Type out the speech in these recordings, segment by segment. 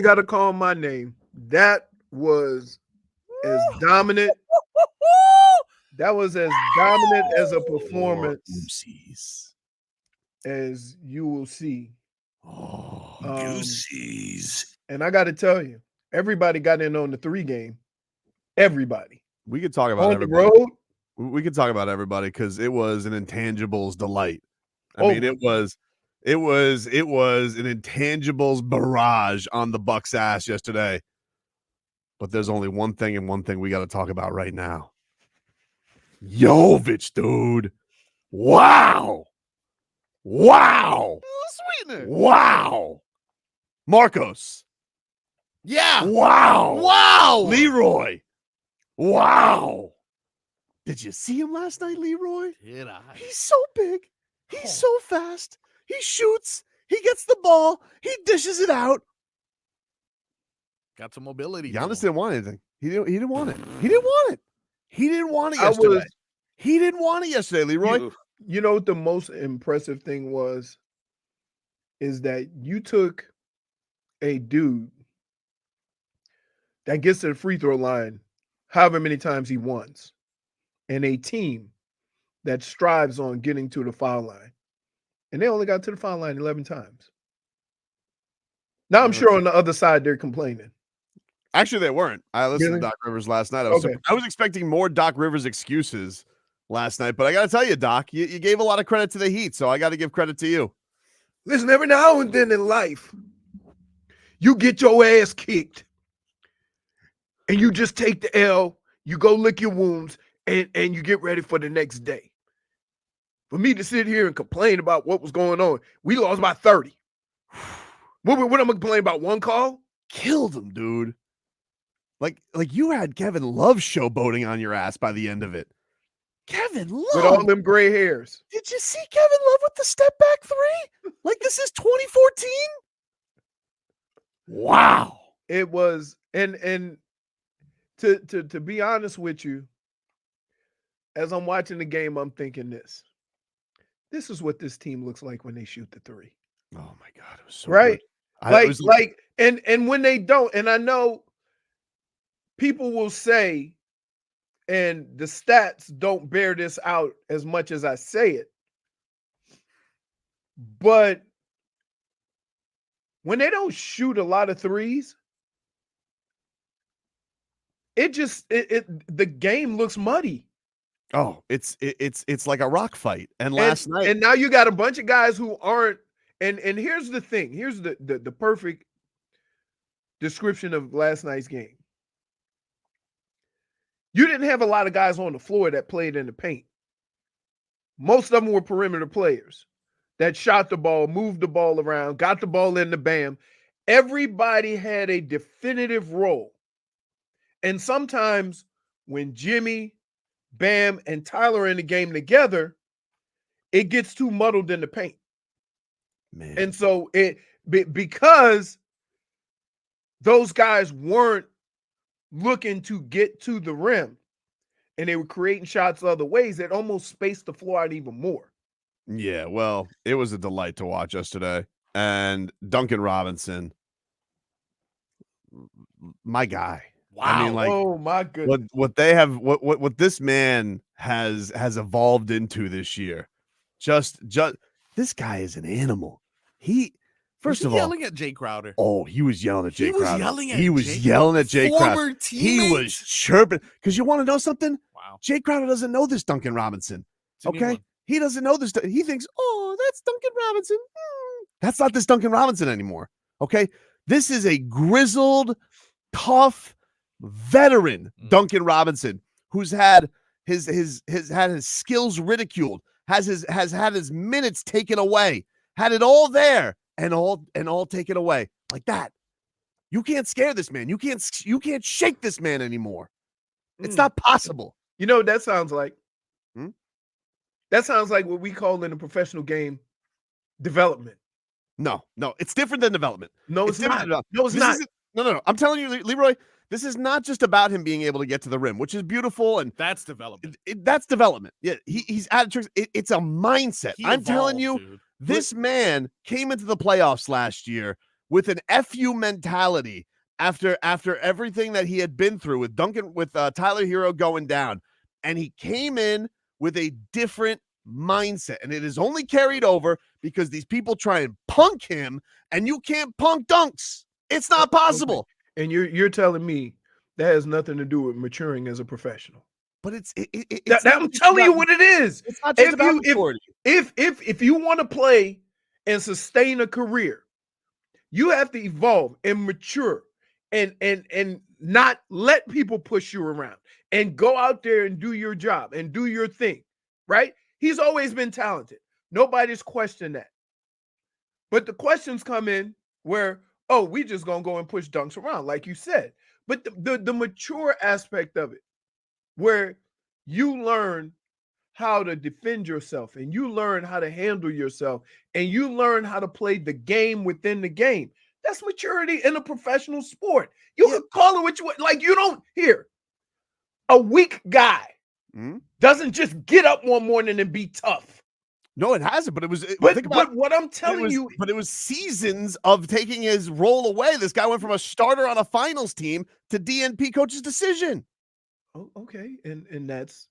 ain't got to call my name. That was as dominant. That was as dominant as a performance Oopsies. as you will see. Oh, Um, goosies. and I got to tell you, everybody got in on the 3 game. Everybody We could talk about on the everybody. road. We could talk about everybody because it was an intangibles delight. I Oh mean, my it was an intangibles barrage on the Bucks' ass yesterday. But there's only one thing and one thing we got to talk about right now. Jovic, dude. Wow. Sweetener. Wow. Marcos. Yeah. Wow. Wow. Leroy. Wow. Did you see him last night, Leroy? Did I? He's so big. He's so fast. He shoots. He gets the ball. He dishes it out. Got some mobility. Giannis didn't want anything. He didn't want it. He didn't want it. He didn't want it yesterday. He didn't want it yesterday, Leroy. You know what the most impressive thing was? Is that you took a dude that gets to the free throw line however many times he wants, and a team that strives on getting to the foul line. And they only got to the foul line 11 times. Now I'm sure on the other side they're complaining. Actually, they weren't. I listened Really? to Doc Rivers last night. I was expecting more Doc Rivers excuses last night, but I got to tell you, Doc, you gave a lot of credit to the Heat, so I got to give credit to you. Listen, every now and then in life, you get your ass kicked and you just take the L, you go lick your wounds, and you get ready for the next day. For me to sit here and complain about what was going on, we lost by 30. What am I going to complain about? One call? Killed him, dude. Like you had Kevin Love showboating on your ass by the end of it. Kevin Love. With all them gray hairs. Did you see Kevin Love with the step back 3? Like this is 2014? Wow. It was, and to be honest with you, as I'm watching the game, I'm thinking this. This is what this team looks like when they shoot the 3. Oh my God. It was so right. Good. And when they don't, and I know people will say, and the stats don't bear this out as much as I say it, but when they don't shoot a lot of threes, the game looks muddy. Oh, it's like a rock fight. And last night, and now you got a bunch of guys who aren't. And here's the thing. Here's the perfect description of last night's game. You didn't have a lot of guys on the floor that played in the paint. Most of them were perimeter players that shot the ball, moved the ball around, got the ball in the bam. Everybody had a definitive role. And sometimes when Jimmy, Bam, and Tyler are in the game together, it gets too muddled in the paint. Man. And so because those guys weren't looking to get to the rim and they were creating shots other ways, it almost spaced the floor out even more. Yeah, well, it was a delight to watch yesterday. And Duncan Robinson, my guy. Wow. I mean, like, oh my goodness. What they have, what this man has evolved into this year. Just this guy is an animal. First of all, yelling at Jay Crowder. Oh, he was yelling at Jay Crowder. He was yelling at Jay Crowder. He was chirping. Because you want to know something? Wow. Jay Crowder doesn't know this Duncan Robinson. Okay? He doesn't know this. He thinks, oh, that's Duncan Robinson. That's not this Duncan Robinson anymore. Okay? This is a grizzled, tough, veteran Duncan Robinson who's had his skills ridiculed, has had his minutes taken away, had it all there. And all taken away like that. You can't scare this man. You can't shake this man anymore. It's not possible. You know what that sounds like? That sounds like what we call in the professional game development. No, it's different than development. No, it's not. No, it's not. No. I'm telling you, Leroy, this is not just about him being able to get to the rim, which is beautiful, and that's development. That's development. Yeah, he's added tricks. It's a mindset. I'm telling you. Dude. This man came into the playoffs last year with an FU mentality after everything that he had been through with Tyler Hero going down. And he came in with a different mindset. And it is only carried over because these people try and punk him, and you can't punk Dunks. It's not possible. Okay. And you're telling me that has nothing to do with maturing as a professional. But it's I'm telling you what it is. It's not just about maturity. If you want to play and sustain a career, you have to evolve and mature and not let people push you around and go out there and do your job and do your thing, right? He's always been talented. Nobody's questioned that. But the questions come in where, oh, we just gonna go and push Dunks around, like you said. But the mature aspect of it, where you learn how to defend yourself and you learn how to handle yourself and you learn how to play the game within the game. That's maturity in a professional sport. You can call it what you want. Like, you don't hear a weak guy doesn't just get up one morning and be tough. No, it hasn't. But it was. But what I'm telling you, but it was seasons of taking his role away. This guy went from a starter on a finals team to DNP coach's decision. Oh, okay, and that's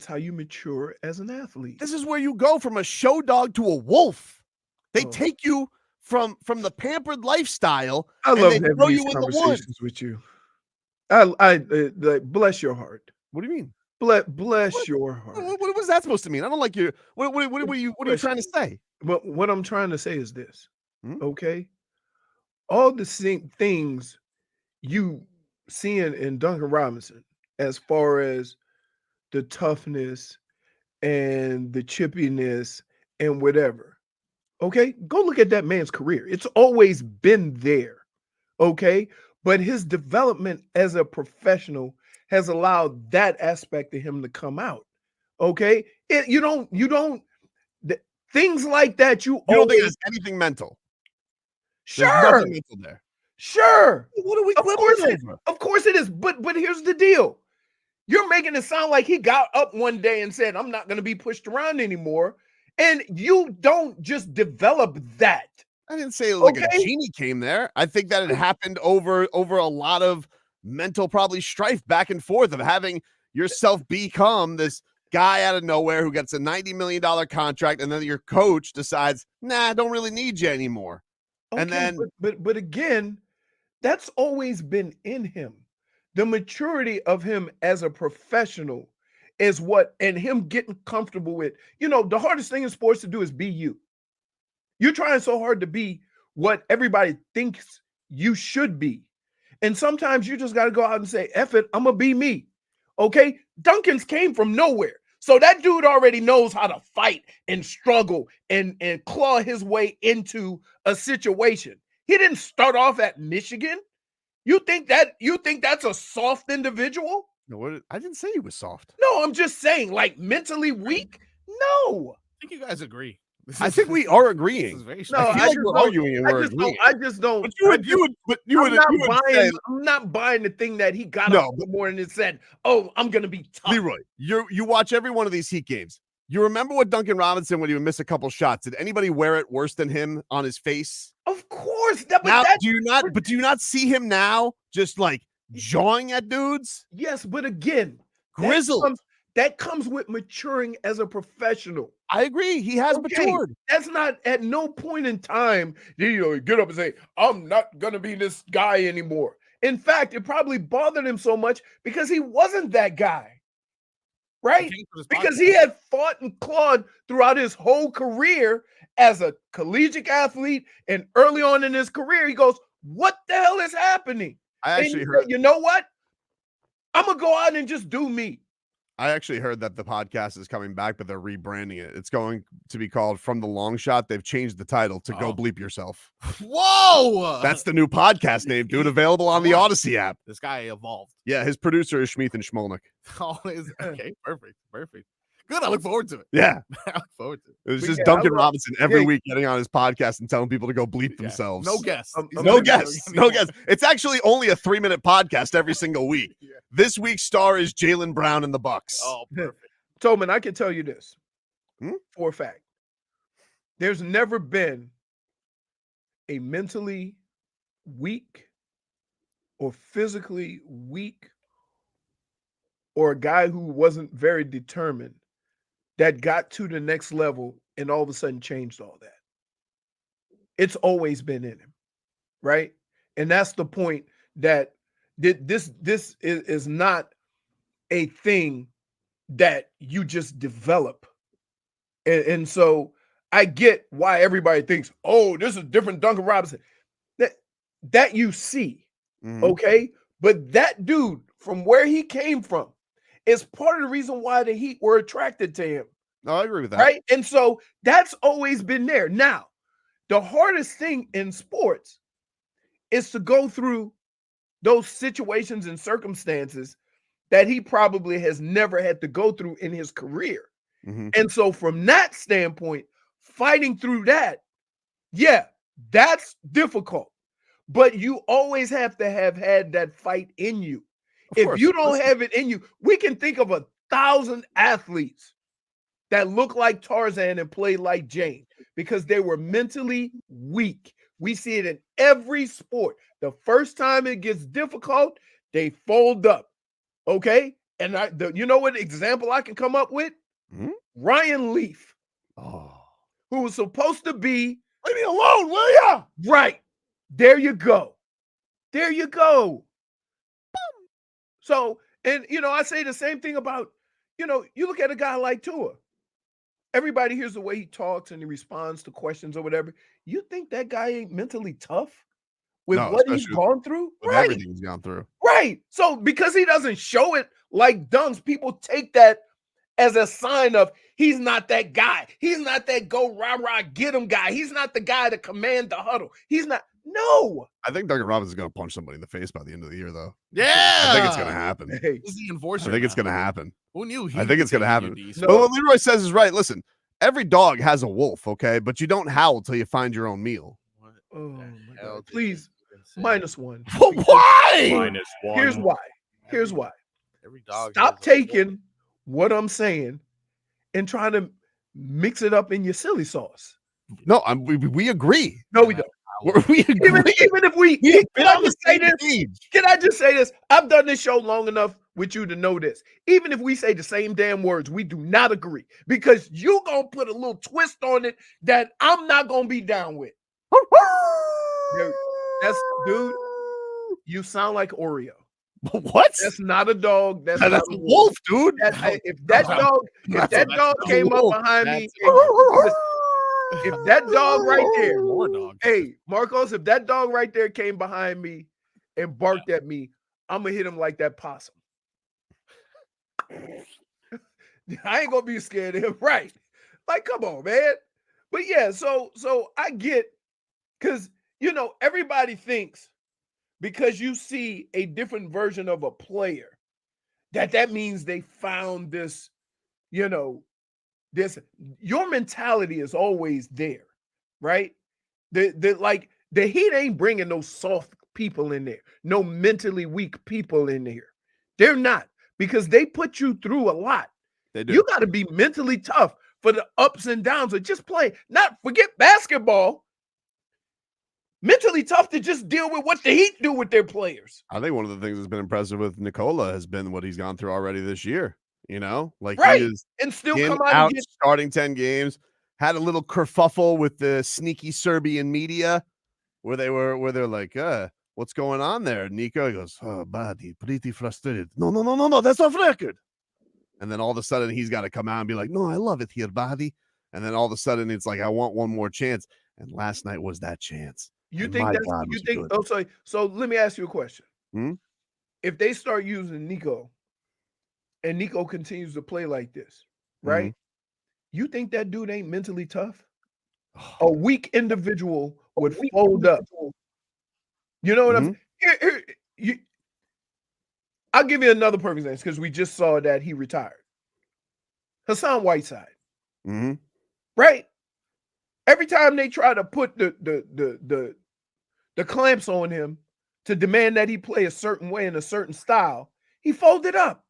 how you mature as an athlete. This is where you go from a show dog to a wolf. They take you from the pampered lifestyle. I love having these conversations with you. I bless your heart. What do you mean? Bless your heart. What was that supposed to mean? I don't like you. What are you trying to say? But what I'm trying to say is this. Okay, all the same things you seeing in Duncan Robinson, as far as the toughness and the chippiness and whatever. Okay, go look at that man's career. It's always been there. Okay, but his development as a professional has allowed that aspect of him to come out. Okay, you don't things like that. You don't think there's anything mental. Sure, there's nothing mental there. Sure. What are we? Of course it is. But here's the deal. You're making it sound like he got up one day and said, I'm not going to be pushed around anymore. And you don't just develop that. I didn't say like a genie came there. I think that it happened over a lot of mental probably strife back and forth of having yourself become this guy out of nowhere who gets a $90 million contract, and then your coach decides, nah, I don't really need you anymore. Okay, and then but again, that's always been in him. The maturity of him as a professional is what, and him getting comfortable with, the hardest thing in sports to do is be you. You're trying so hard to be what everybody thinks you should be. And sometimes you just got to go out and say, F it, I'm going to be me. Okay? Duncan's came from nowhere. So that dude already knows how to fight and struggle and claw his way into a situation. He didn't start off at Michigan. You think that's a soft individual? No, I didn't say he was soft. No, I'm just saying, like, mentally weak. No, I think you guys agree. I think we are agreeing. No, I feel like we're arguing and we're agreeing. I just don't. I'm not buying the thing that he got up in the morning and said, "Oh, I'm gonna be tough." Leroy, you watch every one of these Heat games. You remember what Duncan Robinson, when he would miss a couple shots, did anybody wear it worse than him on his face? Of course. Do you not see him now just like jawing at dudes? Yes, but again, grizzled. That comes with maturing as a professional. I agree. He has matured. That's not at no point in time did you get up and say, I'm not going to be this guy anymore. In fact, it probably bothered him so much because he wasn't that guy. Right? Because he had fought and clawed throughout his whole career as a collegiate athlete. And early on in his career, he goes, what the hell is happening? I actually heard, you know what? I'm going to go out and just do me. I actually heard that the podcast is coming back, but they're rebranding it. It's going to be called From the Long Shot. They've changed the title to Go Bleep Yourself. Whoa! That's the new podcast name, dude. Available on the Odyssey app. This guy evolved. Yeah, his producer is Schmeeth and Schmolnick. Always okay. Perfect. Good. I look forward to it. Yeah, I look forward to it. It was just Duncan Robinson every week getting on his podcast and telling people to go bleep themselves. No guess. No guess. It's actually only a 3-minute podcast every single week. Yeah. This week's star is Jaylen Brown in the Bucks. Oh, perfect. Tobin, I can tell you this for a fact. There's never been a mentally weak or physically weak or a guy who wasn't very determined that got to the next level and all of a sudden changed all that. It's always been in him, right? And that's the point that this is not a thing that you just develop. And so I get why everybody thinks, oh, this is different Duncan Robinson. That you see, okay? But that dude, from where he came from, is part of the reason why the Heat were attracted to him. No, I agree with that. Right? And so that's always been there. Now, the hardest thing in sports is to go through those situations and circumstances that he probably has never had to go through in his career. And so from that standpoint, fighting through that, yeah, that's difficult. But you always have to have had that fight in you. If you don't have it in you, we can think of 1,000 athletes that look like Tarzan and play like Jane because they were mentally weak. We see it in every sport. The first time it gets difficult, they fold up. Okay? And you know what example I can come up with? Ryan Leaf, who was supposed to be, leave me alone, will ya? Right. There you go. There you go. Boom. So, and I say the same thing about, you look at a guy like Tua. Everybody hears the way he talks and he responds to questions or whatever. You think that guy ain't mentally tough with what he's gone through? With everything he's gone through. Right. So because he doesn't show it like Dunks, people take that as a sign of he's not that guy. He's not that go rah-rah get him guy. He's not the guy to command the huddle. He's not. No. I think Duncan Robinson's going to punch somebody in the face by the end of the year, though. Yeah. I think it's going to happen. Hey. He's the enforcer. I think it's going to happen. Who knew? I think it's going to happen. No. But what Leroy says is right. Listen, every dog has a wolf, okay? But you don't howl till you find your own meal. Oh, my God. Please, -1. Why? -1. Here's why. Here's why. Every dog. Stop taking what I'm saying and trying to mix it up in your silly sauce. No, we agree. No, we don't. We agree. Even if we can I just say this? Can I just say this? I've done this show long enough with you to know this. Even if we say the same damn words, we do not agree because you gonna put a little twist on it that I'm not gonna be down with. Dude, you sound like Oreo. What? That's not a dog. That's a wolf, dude. If that dog came up behind me, if that dog right there, More dog. hey, Marcos, if that dog right there came behind me and barked at me, I'm gonna hit him like that possum. I ain't gonna be scared of him, right? Like, come on, man. But yeah, so I get, because everybody thinks because you see a different version of a player that means they found this, your mentality is always there, right? The Heat ain't bringing no soft people in there, no mentally weak people in there. They're not, because they put you through a lot. They do. You got to be mentally tough for the ups and downs of just playing. Not forget basketball. Mentally tough to just deal with what the Heat do with their players. I think one of the things that's been impressive with Nikola has been what he's gone through already this year. Like right, he is and still in, come out out and get starting 10 games. Had a little kerfuffle with the sneaky Serbian media, where they're like, "What's going on there?" Nico goes, "Oh, buddy, pretty frustrated." No, that's off record. And then all of a sudden he's got to come out and be like, "No, I love it here, buddy." And then all of a sudden it's like, "I want one more chance." And last night was that chance. You And think my that's God, you was think? good. Oh, so let me ask you a question. If they start using Nico, and Nico continues to play like this, right? You think that dude ain't mentally tough? A weak individual would fold up. You know what I'm saying? I'll give you another perfect example because we just saw that he retired. Hassan Whiteside, right? Every time they try to put the clamps on him to demand that he play a certain way in a certain style, he folded up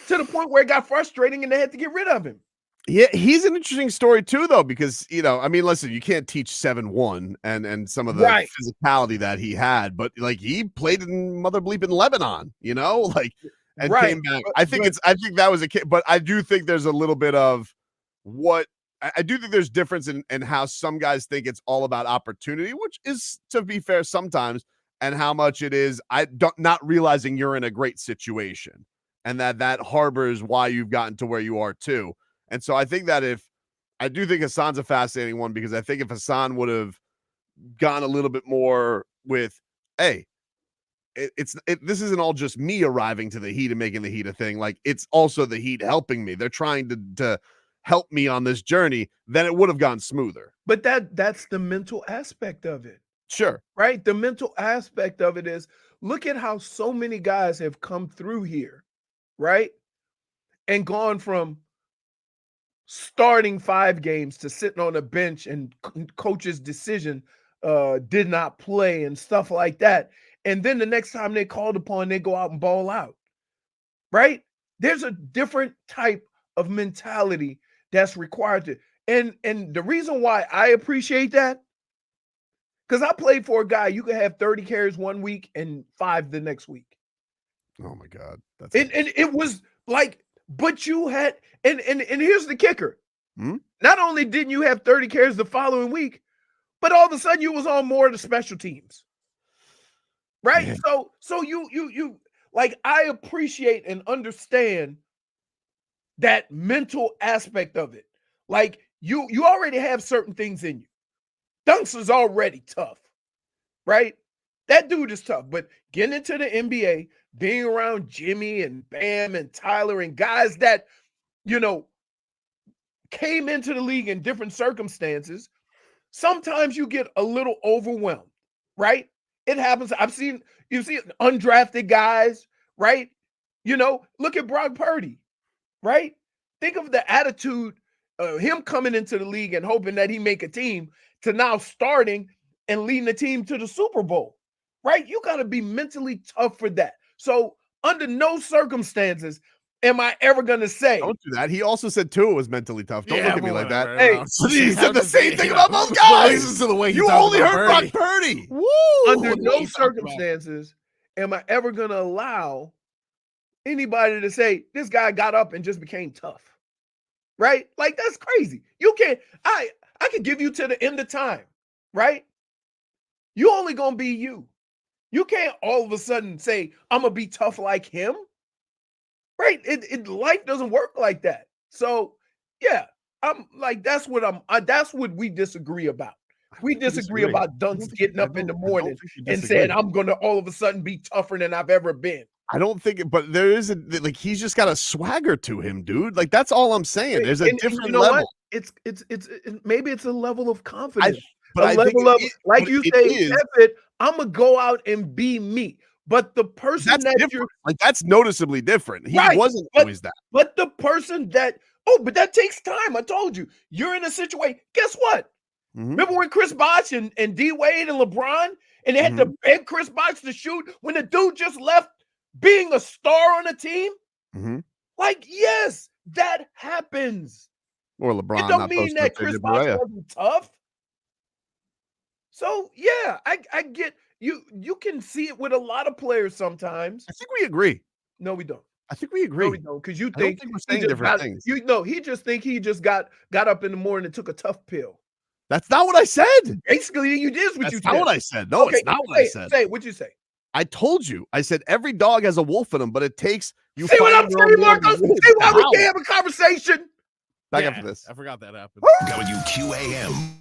to the point where it got frustrating and they had to get rid of him. Yeah, he's an interesting story too, though, because I mean, listen, you can't teach 7-1 and some of the Right. physicality that he had, but like he played in mother bleeping Lebanon, like and Right. came back. I think that was a kid, but I do think there's a little bit of what I do think there's difference in how some guys think it's all about opportunity, which is, to be fair, sometimes, and how much it is not realizing you're in a great situation and that harbors why you've gotten to where you are too. And so I think that I do think Hassan's a fascinating one, because I think if Hassan would have gone a little bit more with, hey, this isn't all just me arriving to the Heat and making the Heat a thing. Like, it's also the Heat helping me. They're trying to help me on this journey. Then it would have gone smoother. But that's the mental aspect of it, Sure. right? The mental aspect of it is, look at how so many guys have come through here, right? And gone from starting 5 games to sitting on a bench and coach's decision did not play and stuff like that. And then the next time they called upon, they go out and ball out, right? There's a different type of mentality that's required to, and the reason why I appreciate that, because I played for a guy, you could have 30 carries one week and 5 the next week. Oh my God. And it was like, but you had, and here's the kicker. Not only didn't you have 30 carries the following week, but all of a sudden you was on more of the special teams. Right? Yeah. So you like, I appreciate and understand that mental aspect of it. Like, you already have certain things in you. Dunks is already tough, right? That dude is tough, but getting into the NBA, being around Jimmy and Bam and Tyler and guys that, came into the league in different circumstances, sometimes you get a little overwhelmed, right? It happens. You see undrafted guys, right? Look at Brock Purdy, right? Think of the attitude of him coming into the league and hoping that he make a team, to now starting and leading the team to the Super Bowl, right? You got to be mentally tough for that. So under no circumstances am I ever going to say. Don't do that. He also said Tua was mentally tough. Don't look at me like that. Hey, he said the same thing about both guys. Listen to the way you only heard Brock Purdy. Woo! Under no circumstances am I ever going to allow anybody to say this guy got up and just became tough, right? Like, that's crazy. You can't. I could give you to the end of time, right? You only gonna be you. You can't all of a sudden say I'm gonna be tough like him, right? Life doesn't work like that. So yeah, I'm like, that's what we disagree about. We disagree about Dunks getting up in the morning and saying I'm gonna all of a sudden be tougher than I've ever been. I don't think it, but there is he's just got a swagger to him, dude. Like, that's all I'm saying. There's a different level. What? It's maybe it's a level of confidence. But like you say, I'm gonna go out and be me. But the person that's noticeably different. He wasn't always that. But the person but that takes time. I told you, you're in a situation. Guess what? Mm-hmm. Remember when Chris Bosh and D Wade and LeBron, and they had to beg Chris Bosh to shoot when the dude just left being a star on a team? Mm-hmm. Like, yes, that happens. Or LeBron. It don't mean that Chris Bosh wasn't tough. So yeah, I get you. You can see it with a lot of players sometimes. I think we agree. No, we don't. I think we agree. No, we don't, because you think we're saying different things. He just think he just got up in the morning and took a tough pill. That's not what I said. Basically, you did what you said. That's not what I said. No, it's not what I said. Say what'd you say? I told you. I said every dog has a wolf in them, but it takes you. See what I'm saying, Marcos? See why we can't have a conversation? Back after this. I forgot that happened. WQAM.